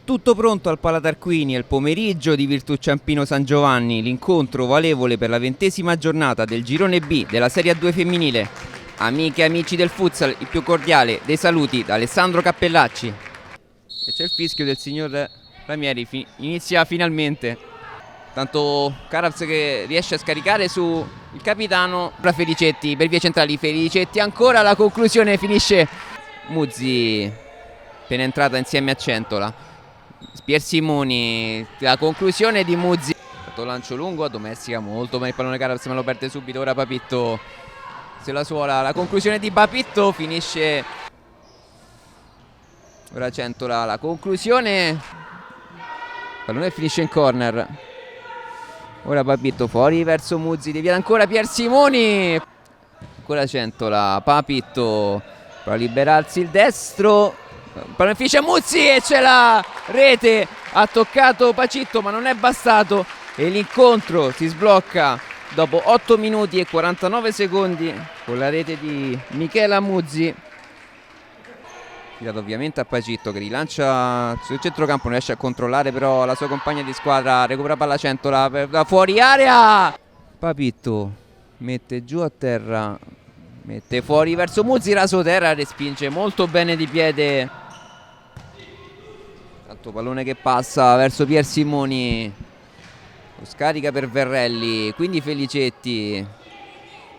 tutto pronto al Palatarquini, è il pomeriggio di Virtus Ciampino San Giovanni, l'incontro valevole per la 20ª giornata del girone B della Serie A2 femminile. Amiche e amici del futsal, il più cordiale dei saluti da Alessandro Cappellacci. E c'è il fischio del signor Ramieri, inizia finalmente. Tanto Carabs che riesce a scaricare su il capitano tra Felicetti per vie centrali. Felicetti ancora, la conclusione finisce Muzzi appena entrata insieme a Centola. Piersimoni, la conclusione di Muzzi. Lancio lungo, addomestica molto bene il pallone Carabs, ma lo perde subito. Ora Papitto se la suola, la conclusione di Papitto finisce. Ora Centola, la conclusione, il pallone finisce in corner. Ora Papitto fuori verso Muzzi, deviene ancora Piersimoni, ancora Centola, Papitto prova a liberarsi il destro, il pallone finisce Muzzi e c'è la rete. Ha toccato Pacitto ma non è bastato e l'incontro si sblocca dopo 8 minuti e 49 secondi con la rete di Michela Muzzi. Tirato ovviamente a Pacitto che rilancia sul centrocampo, non riesce a controllare però la sua compagna di squadra, recupera palla Centola da fuori area. Papitto mette giù a terra, mette fuori verso Muzzi, rasoterra, respinge molto bene di piede. Tanto pallone che passa verso Piersimoni, lo scarica per Verrelli, quindi Felicetti,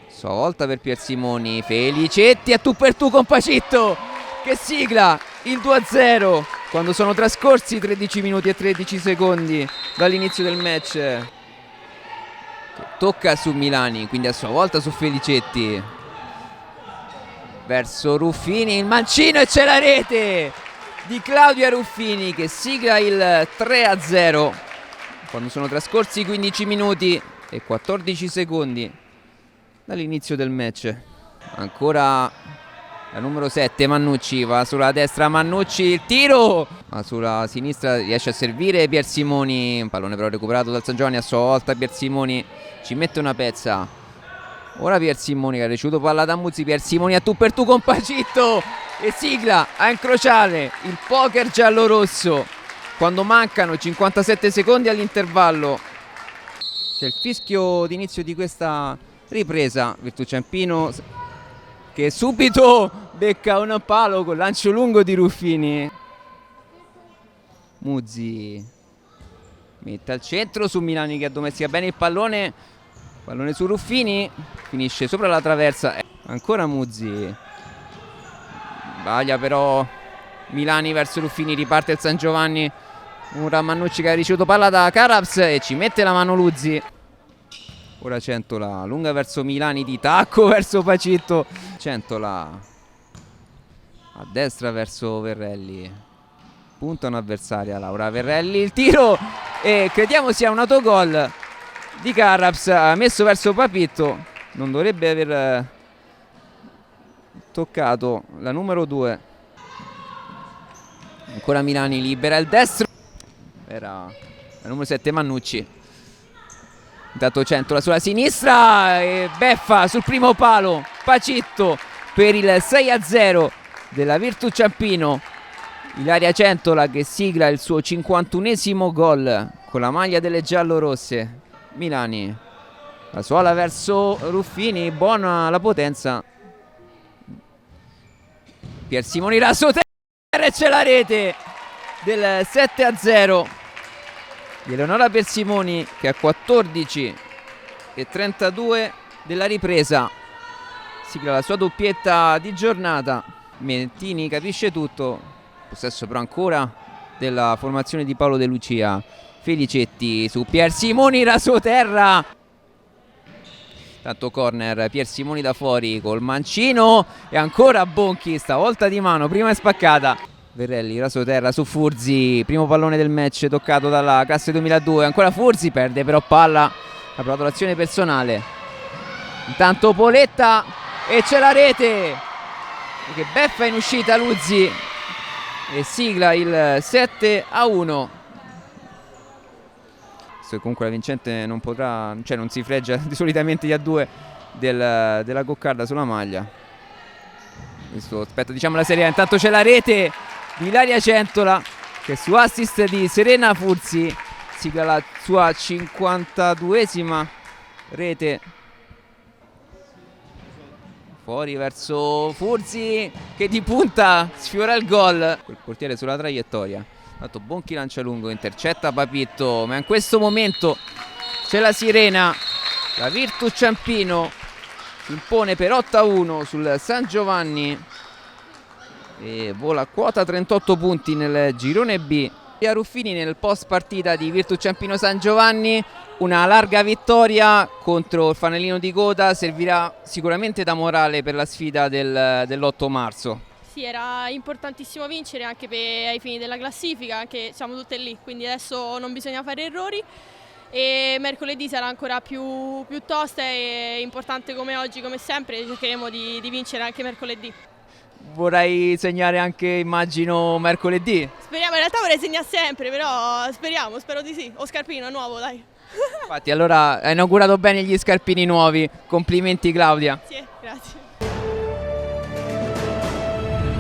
sua volta per Piersimoni, Felicetti a tu per tu con Pacitto che sigla il 2-0 quando sono trascorsi 13 minuti e 13 secondi dall'inizio del match. Che tocca su Milani, quindi a sua volta su Felicetti verso Ruffini, il mancino e c'è la rete di Claudia Ruffini che sigla il 3-0 quando sono trascorsi 15 minuti e 14 secondi dall'inizio del match. Ancora la numero 7 Mannucci, va sulla destra Mannucci, il tiro, ma sulla sinistra riesce a servire Piersimoni, un pallone però recuperato dal San Giovanni. A sua volta Piersimoni ci mette una pezza. Ora Piersimoni che ha ricevuto palla da Muzzi, Piersimoni a tu per tu con Pacitto e sigla a incrociare il poker giallo-rosso quando mancano 57 secondi all'intervallo. C'è il fischio d'inizio di questa ripresa. Virtus Ciampino che subito becca un palo con lancio lungo di Ruffini. Muzzi mette al centro su Milani che addomestica bene il pallone su Ruffini, finisce sopra la traversa. Ancora Muzzi, sbaglia però Milani verso Ruffini, riparte il San Giovanni. Ora Mannucci che ha ricevuto palla da Carabs e ci mette la mano Luzzi. Ora Centola lunga verso Milani, di tacco verso Pacitto. Centola a destra verso Verrelli, punta un'avversaria Laura Verrelli, il tiro e crediamo sia un autogol di Carabs, messo verso Papitto, non dovrebbe aver toccato la numero 2. Ancora Milani libera il destro, era la numero 7 Mannucci. Intanto Centola sulla sinistra e beffa sul primo palo Pacitto per il 6-0 della Virtus Ciampino. Ilaria Centola che sigla il suo 51esimo gol con la maglia delle giallorosse. Milani la suola verso Ruffini, buona la potenza. Piersimoni rasoterra e c'è la rete del 7-0 di Eleonora Piersimoni che a 14 e 32 della ripresa sigla la sua doppietta di giornata. Mentini capisce tutto, possesso però ancora della formazione di Paolo De Lucia. Felicetti su Piersimoni, rasoterra, tanto corner, Piersimoni da fuori col mancino e ancora Bonchi, stavolta di mano, prima è spaccata. Verrelli, rasoterra su Furzi, primo pallone del match toccato dalla classe 2002, ancora Furzi, perde però palla, ha provato l'azione personale. Intanto Poletta e c'è la rete che beffa in uscita Luzzi e sigla il 7-1. Comunque la vincente non potrà, cioè non si freggia di solitamente gli A2 della coccarda sulla maglia. Aspetta, diciamo la Serie A. Intanto c'è la rete di Ilaria Centola che su assist di Serena Furzi sigla la sua 52esima rete. Fuori verso Furzi che di punta sfiora il gol. Quel portiere sulla traiettoria. Tanto Bonchi lancia lungo, intercetta Papitto, ma in questo momento c'è la sirena. La Virtus Ciampino si impone per 8-1 sul San Giovanni e vola a quota 38 punti nel girone B. Ruffini nel post partita di Virtus Ciampino San Giovanni, una larga vittoria contro il fanalino di coda servirà sicuramente da morale per la sfida dell'8 marzo. Sì, era importantissimo vincere anche ai fini della classifica, che siamo tutte lì, quindi adesso non bisogna fare errori e mercoledì sarà ancora più tosta e importante come oggi, come sempre, cercheremo di vincere anche mercoledì. Vorrai segnare anche, immagino, mercoledì? Speriamo, in realtà vorrei segnare sempre, però spero di sì. O scarpino nuovo, dai. Infatti, allora hai inaugurato bene gli scarpini nuovi. Complimenti Claudia. Sì, grazie.